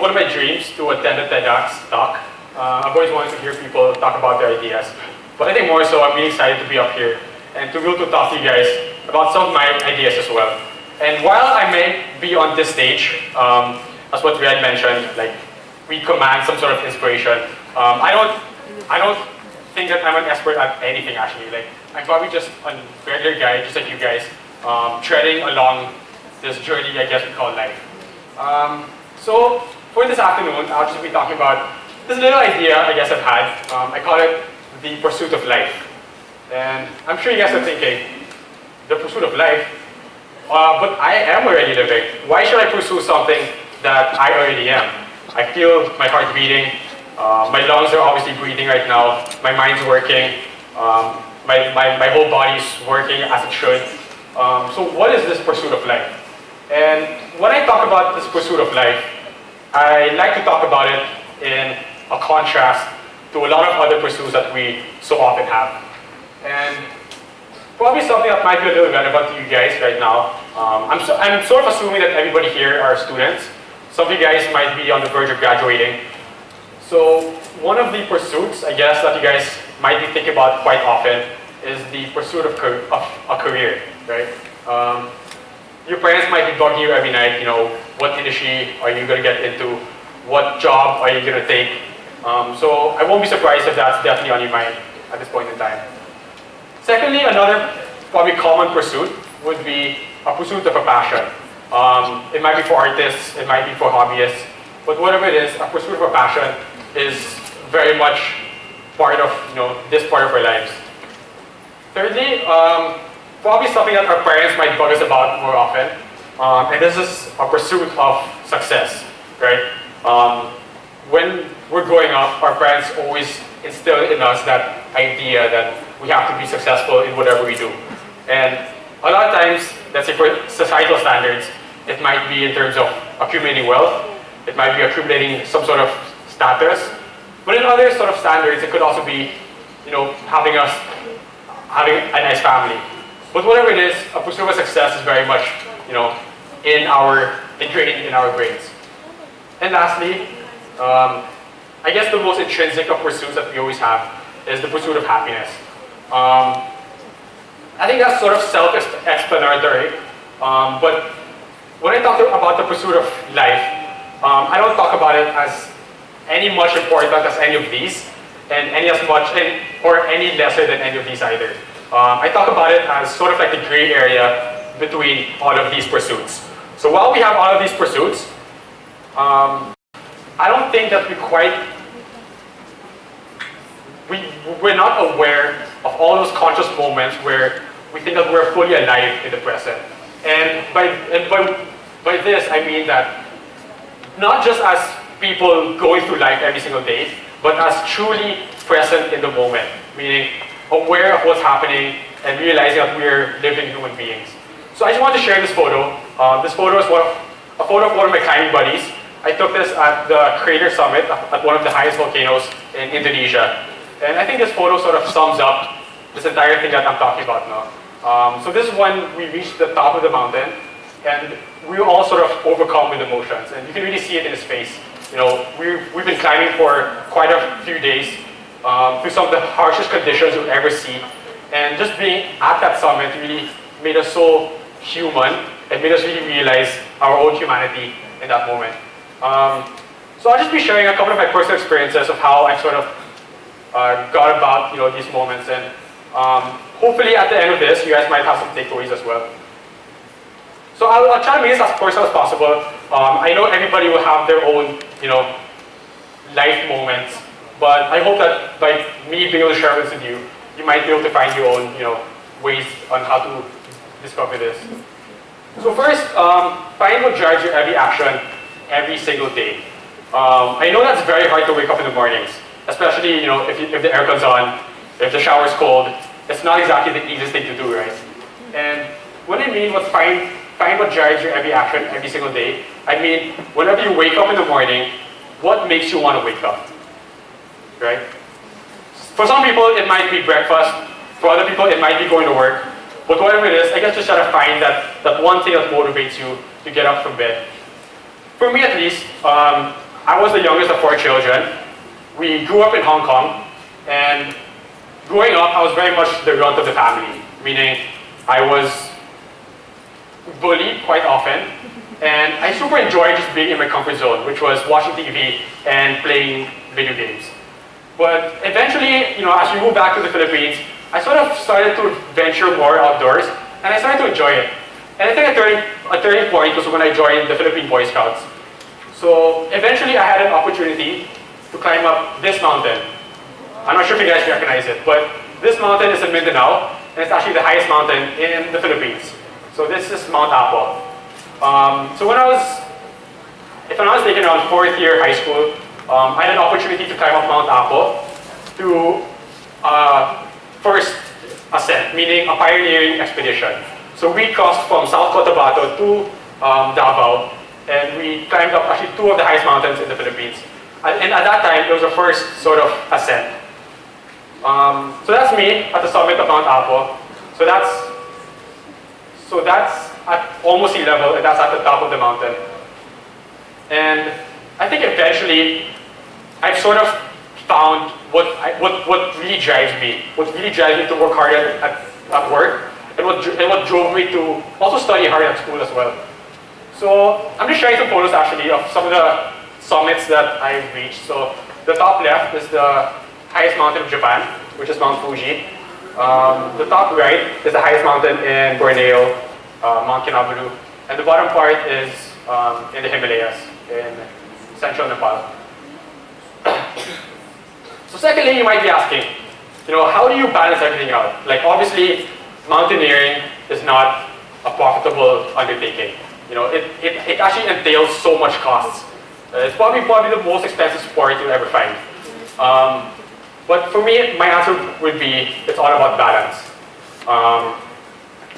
one of my dreams to attend a TEDx talk. I've always wanted to hear people talk about their ideas. But I think more so, I'm really excited to be up here and to be able to talk to you guys about some of my ideas as well. And while I may be on this stage, as what Riyad mentioned, like we command some sort of inspiration. I don't think that I'm an expert at anything actually. Like I'm probably just a regular guy, just like you guys, treading along this journey I guess we call life. So for this afternoon, I'll just be talking about this little idea I guess I've had. I call it the pursuit of life. And I'm sure you guys are thinking, the pursuit of life? But I am already living. Why should I pursue something that I already am? I feel my heart beating. My lungs are obviously breathing right now. My mind's working. My whole body's working as it should. So what is this pursuit of life? And when I talk about this pursuit of life, I like to talk about it in a contrast to a lot of other pursuits that we so often have. And probably something that might be a little relevant to you guys right now. I'm sort of assuming that everybody here are students. Some of you guys might be on the verge of graduating. So one of the pursuits, I guess, that you guys might be thinking about quite often is the pursuit of a career, right? Your parents might be bugging you every night, you know, what industry are you going to get into? What job are you going to take? So I won't be surprised if that's definitely on your mind at this point in time. Secondly, another probably common pursuit would be a pursuit of a passion. It might be for artists, it might be for hobbyists, but whatever it is, a pursuit of a passion is very much part of this part of our lives. Thirdly, probably something that our parents might bug us about more often, and this is a pursuit of success, right? When we're growing up, our parents always instill in us that idea that we have to be successful in whatever we do. And a lot of times, let's say for societal standards, it might be in terms of accumulating wealth, it might be accumulating some sort of status, but in other sort of standards, it could also be, having a nice family. But whatever it is, a pursuit of success is very much, ingrained in our brains. And lastly, I guess the most intrinsic of pursuits that we always have is the pursuit of happiness. I think that's sort of self-explanatory, but when I talk about the pursuit of life, I don't talk about it as any much important as any of these, and any lesser than any of these either. I talk about it as sort of like the gray area between all of these pursuits. So while we have all of these pursuits, I don't think that we're not aware of all those conscious moments where we think that we're fully alive in the present. And by this, I mean that not just as people going through life every single day, but as truly present in the moment, meaning aware of what's happening and realizing that we're living human beings. So I just want to share this photo. This photo is a photo of one of my climbing buddies. I took this at the Crater Summit at one of the highest volcanoes in Indonesia. And I think this photo sort of sums up this entire thing that I'm talking about now. So this is when we reached the top of the mountain, and we were all sort of overcome with emotions. And you can really see it in his face. We've been climbing for quite a few days through some of the harshest conditions you'll ever see. And just being at that summit really made us so human and made us really realize our own humanity in that moment. So I'll just be sharing a couple of my personal experiences of how I sort of got about these moments, and hopefully at the end of this, you guys might have some takeaways as well. So I'll try to make this as personal as possible. I know everybody will have their own life moments, but I hope that by me being able to share this with you, you might be able to find your own ways on how to discover this. So first, find what drives your every action every single day. I know that's very hard to wake up in the mornings, especially if the aircon's on, if the shower's cold. It's not exactly the easiest thing to do, right? And what I mean with find what drives your every action every single day, I mean whenever you wake up in the morning, what makes you want to wake up, right? For some people, it might be breakfast. For other people, it might be going to work. But whatever it is, I guess just try to find that one thing that motivates you to get up from bed. For me at least, I I was the youngest of 4 children. We grew up in Hong Kong, and growing up, I was very much the runt of the family, meaning I was bullied quite often, and I super enjoyed just being in my comfort zone, which was watching TV and playing video games. But eventually, as we moved back to the Philippines, I sort of started to venture more outdoors, and I started to enjoy it. And I think a turning point was when I joined the Philippine Boy Scouts. So eventually, I had an opportunity to climb up this mountain. I'm not sure if you guys recognize it, but this mountain is in Mindanao, and it's actually the highest mountain in the Philippines. So this is Mount Apo. So when I was taken around 4th year high school, I had an opportunity to climb up Mount Apo to first ascent, meaning a pioneering expedition. So we crossed from South Cotabato to Davao, and we climbed up actually 2 of the highest mountains in the Philippines. And at that time, it was the first sort of ascent. So that's me at the summit of Mount Apo. So that's at almost sea level, and that's at the top of the mountain. And I think eventually, I've sort of found what really drives me. What really drives me to work hard at work, and what drove me to also study hard at school as well. So I'm just sharing some photos actually of some of the summits that I've reached. So the top left is the highest mountain of Japan, which is Mount Fuji. The top right is the highest mountain in Borneo, Mount Kinabalu. And the bottom part is in the Himalayas, in central Nepal. So secondly, you might be asking, how do you balance everything out? Like obviously, mountaineering is not a profitable undertaking. It actually entails so much costs. It's probably the most expensive sport you'll ever find. But for me, my answer would be, it's all about balance.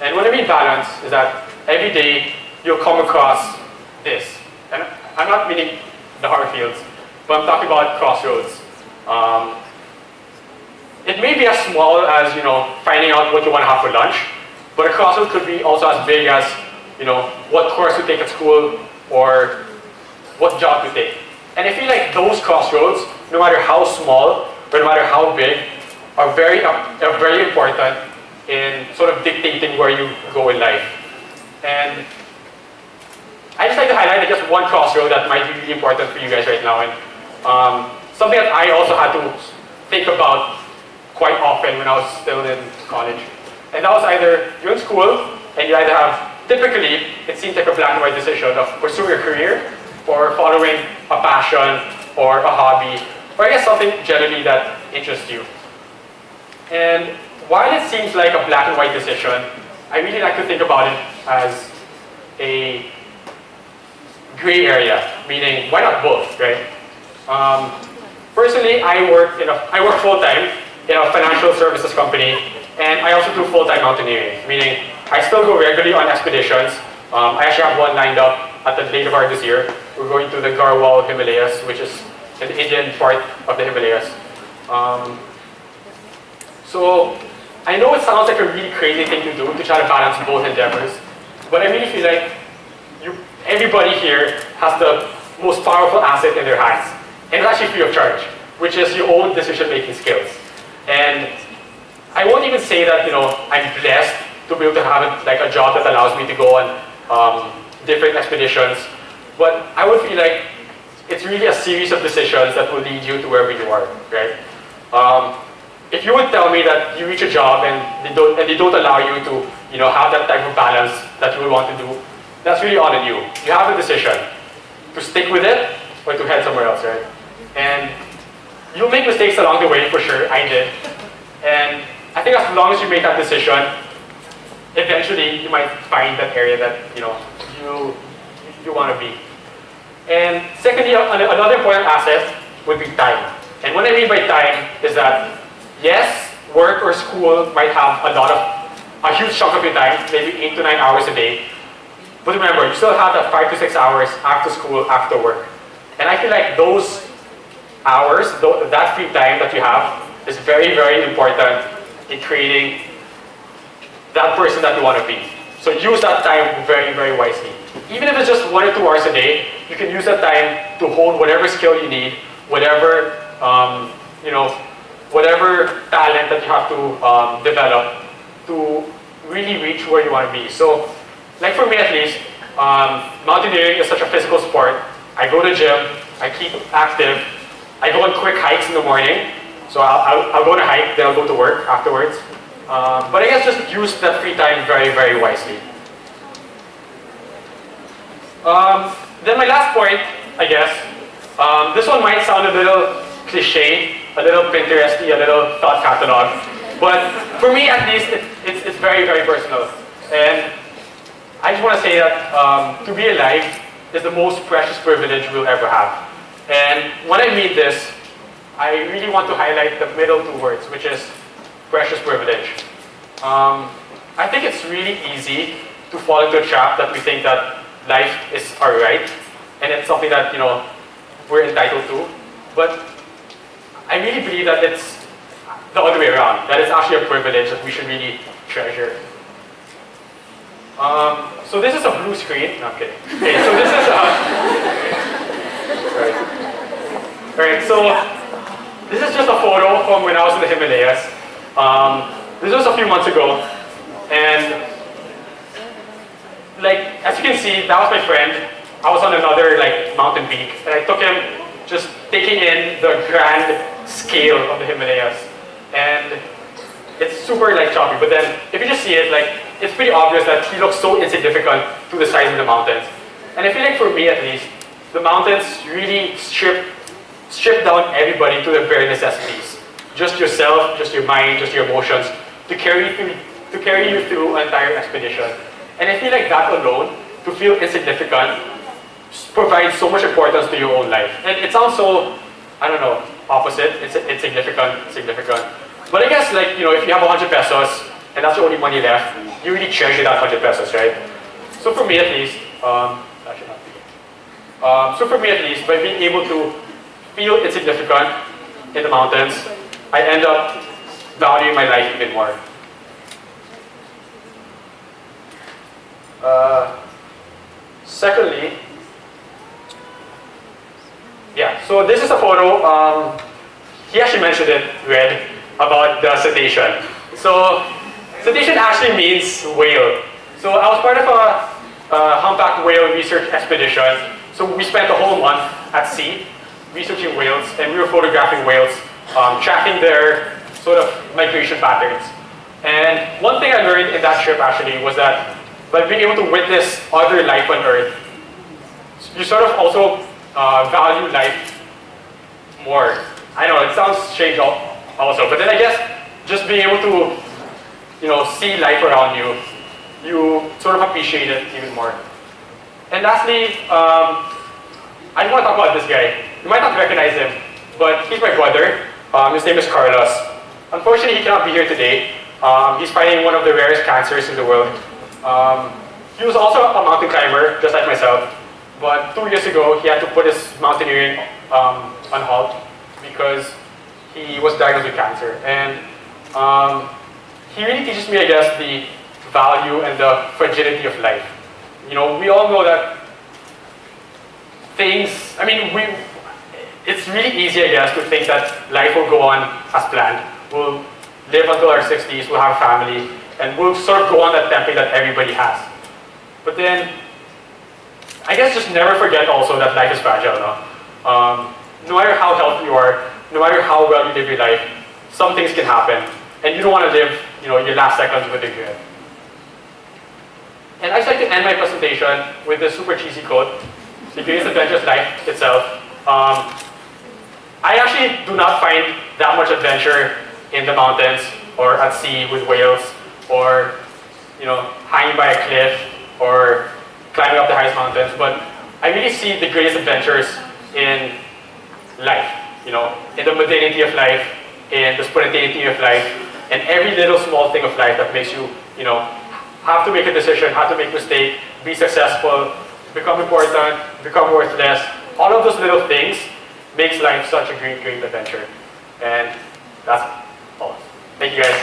And what I mean balance is that every day you'll come across this. And I'm not meaning the hard fields, but I'm talking about crossroads. It may be as small as, finding out what you want to have for lunch, but a crossroad could be also as big as, what course you take at school or what job you take. And I feel like those crossroads, no matter how small, or no matter how big, are very important in sort of dictating where you go in life. And I just like to highlight just one crossroad that might be really important for you guys right now, and something that I also had to think about quite often when I was still in college. And that was either you're in school and you either have, typically, it seems like a black and white decision of pursuing a career or following a passion or a hobby, or I guess something generally that interests you. And while it seems like a black and white decision, I really like to think about it as a gray area, meaning why not both, right? Personally, I work full-time in a financial services company, and I also do full-time mountaineering, meaning I still go regularly on expeditions. I actually have one lined up at the later part of this year. We're going to the Garhwal Himalayas, which is in the Indian part of the Himalayas. So I know it sounds like a really crazy thing to do, to try to balance both endeavors, but I really feel like everybody here has the most powerful asset in their hands, and it's actually free of charge, which is your own decision-making skills. And I won't even say that I'm blessed to be able to have a job that allows me to go on different expeditions, but I would feel like it's really a series of decisions that will lead you to wherever you are, right? If you would tell me that you reach a job and they don't allow you to have that type of balance that you would want to do, that's really on you. You have the decision to stick with it or to head somewhere else, right? And you'll make mistakes along the way, for sure. I did. And I think as long as you make that decision, eventually you might find that area that you want to be. And secondly, another important asset would be time. And what I mean by time is that, yes, work or school might have a huge chunk of your time, maybe 8 to 9 hours a day. But remember, you still have that 5 to 6 hours after school, after work. And I feel like those hours, that free time that you have, is very, very important in creating that person that you want to be. So use that time very, very wisely. Even if it's just 1 or 2 hours a day, you can use that time to hone whatever skill you need, whatever, whatever talent that you have to develop to really reach where you want to be. So, like for me at least, mountaineering is such a physical sport. I go to the gym, I keep active, I go on quick hikes in the morning. So I'll go on a hike, then I'll go to work afterwards. But I guess just use that free time very, very wisely. Then my last point, I guess, this one might sound a little cliche, a little Pinteresty, a little thought catalog, but for me at least, it's very, very personal. And I just want to say that to be alive is the most precious privilege we'll ever have. And when I mean this, I really want to highlight the middle two words, which is precious privilege. I think it's really easy to fall into a trap that we think that life is our right, and it's something that we're entitled to. But I really believe that it's the other way around. That it's actually a privilege that we should really treasure. So this is a blue screen. No, I'm kidding. Okay, so this is Alright, so this is just a photo from when I was in the Himalayas. This was a few months ago, and like as you can see, that was my friend. I was on another mountain peak, and I took him just taking in the grand scale of the Himalayas, and it's super choppy. But then if you just see it, it's pretty obvious that he looks so insignificant to the size of the mountains. And I feel like for me at least, the mountains really strip down everybody to their bare necessities. Just yourself, just your mind, just your emotions, to carry you through an entire expedition. And I feel like that alone, to feel insignificant, provides so much importance to your own life. And it sounds so, I don't know, opposite. It's significant. But I guess if you have 100 pesos and that's the only money left, you really treasure that 100 pesos, right? So for me at least, that should not be. So for me at least, by being able to feel insignificant in the mountains, I end up valuing my life even more. Secondly, so this is a photo, he actually mentioned it, Red, about the cetacean. So, cetacean actually means whale. So I was part of a humpback whale research expedition. So we spent a whole month at sea researching whales, and we were photographing whales, tracking their sort of migration patterns. And one thing I learned in that trip actually was that by being able to witness other life on Earth, you sort of also value life more. I know it sounds strange also, but then I guess just being able to see life around you, you sort of appreciate it even more. And lastly, I want to talk about this guy. You might not recognize him, but he's my brother. His name is Carlos. Unfortunately, he cannot be here today. He's fighting one of the rarest cancers in the world. He was also a mountain climber, just like myself. But 2 years ago, he had to put his mountaineering on halt because he was diagnosed with cancer. And he really teaches me, I guess, the value and the fragility of life. We all know that it's really easy, I guess, to think that life will go on as planned. We'll live until our 60s, we'll have family, and we'll sort of go on that template that everybody has. But then, I guess just never forget also that life is fragile, no? No matter how healthy you are, no matter how well you live your life, some things can happen, and you don't want to live, your last seconds with regret. And I'd just like to end my presentation with this super cheesy quote: "The greatest adventure is life itself." I actually do not find that much adventure in the mountains or at sea with whales, or hanging by a cliff or climbing up the highest mountains. But I really see the greatest adventures in life. In the modernity of life, in the spontaneity of life, and every little small thing of life that makes you, have to make a decision, have to make a mistake, be successful, become important, become worthless. All of those little things makes life such a great, great adventure. And that's all. Thank you guys.